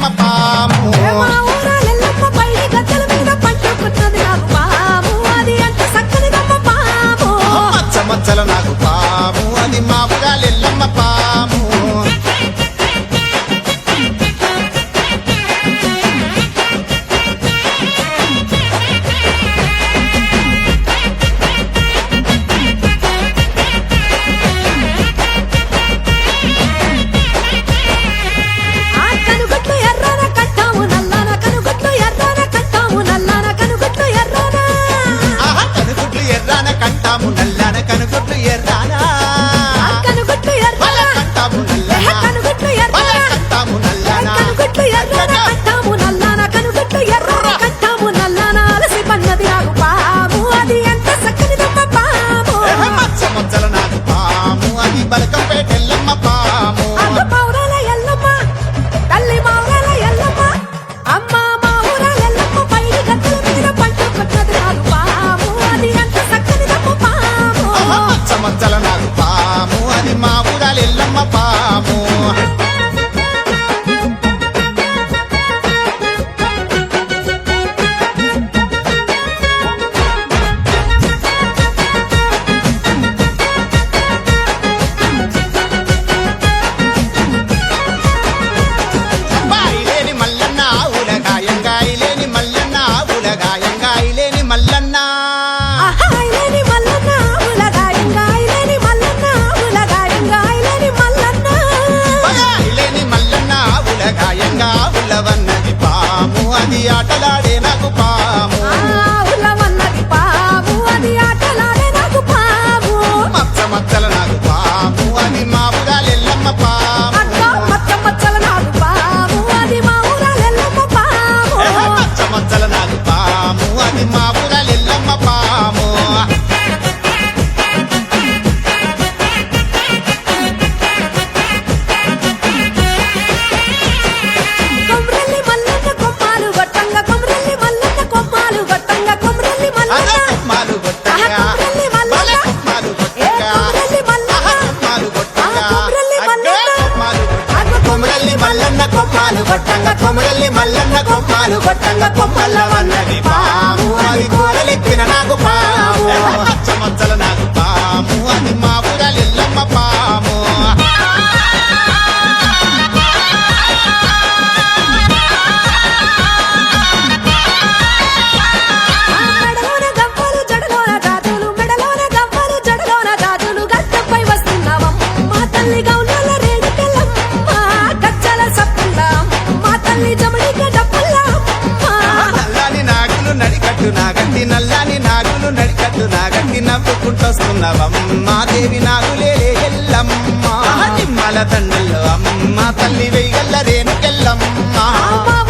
ఎల్లమ్మ పాము మచ్చ మచ్చల నాకు పాము అది మా ఊరాల ఎల్లమ్మ పాము నల్లాన కనుగొట్లు ఎర్రానా కనుగొట్లు కంటాము నల్లానా కంటాము నల్లానా కట్టాము నల్లాన కనుగొట్లు ఎర్ర కట్టాము నల్లాన అలసి పన్నది నాకు పాము అది ఎంత చక్కని దొమ్మ పాము మచ్చ మచ్చల నాకు పాము అది బలకంపేట ఎల్లమ్మ పాము మౌరాల ఎల్లమ్మ తల్లి మౌరాల ఎల్లమ్మ అమ్మ మౌరాల ఎల్లమ్మ పైడి గద్దల మీద పంట కొట్టది నాకు పాము అది ఎంత చక్కని దొమ్మ పాము మచ్చ మచ్చల నాకు పాము అది మా ఊరాల ఎల్లమ్మ పాము బాయిలేని మల్లన్న ఉలగాయంగాయిలేని మల్లన్న ఉలగాయంగాయిలేని మల్లన్న ఆహాయిలేని మల్లన్న ఉలగాయంగాయిలేని మల్లన్న ఉలగాయంగాయిలేని మల్లన్న బగాయిలేని మల్లన్న ఉలగాయంగా ఉలవన్నది పాము అది ఆటలాడే నాకు పాము ఉలవన్నది పాము అది ఆటలాడే నాకు పాము మచ్చ మచ్చల నాకు పాము అది మా ఊరాల ఎల్లమ్మ పాము అక్క మచ్చ మచ్చల నాకు పాము అది మా ఊరాల ఎల్లమ్మ పాము మచ్చ మచ్చల నాకు పాము అది మా ఊరాల ఎల్లమ్మ పాము కొమ్రెల్లి మల్లన్న కొమ్మాలు గొట్టంగా కొమ్రెల్లి మల్లన్న కొమ్మాలు గొట్టంగా కొమ్రెల్లి అదే మల్లన్న కొమ్మాలు గొట్టంగా కొమ్రెల్లి మల్లన్న భలే కొమ్మాలు గొట్టంగా కొమ్రెల్లి మల్లన్న కొమ్మాలు గొట్టంగా కొమ్రెల్లి అగ్గే మల్లన్న కొమ్మాలు కొమరల్లి మల్లన్న కొమ్మాలు గొట్టంగా కొమరల్లి మల్లన్న కొమ్మాలు గొట్టంగా కొమ్మల్ల వన్నది పాము అది కూరలెక్కిన నాకు పాము మచ్చ మచ్చల నాకు పాము అది మా ఊరాల ఎల్లమ్మ పాము మెడలోన గవ్వలు జడలోన జాతులు మెడలోన గవ్వలు జడలోన జాతులు గద్దపై వస్తున్నావమ్మ మా తల్లి గౌనల రేణుకెళ్ళమ్మ గజ్జల సప్పుల్లాం మా తల్లి జమడిక డప్పుల్లామ్మ నల్లాని నాగులు నడికట్టు నాగట్టి నల్లాని నాగులు నడికట్టు నాగట్టి నవ్వుకుంటొస్తున్నావమ్మ దేవి నాగులే ఎల్లమ్మ నిమ్మల దండల్లో అమ్మ తల్లి వెయ్యల్ల రేణుకెళ్ళమ్మ అమ్మ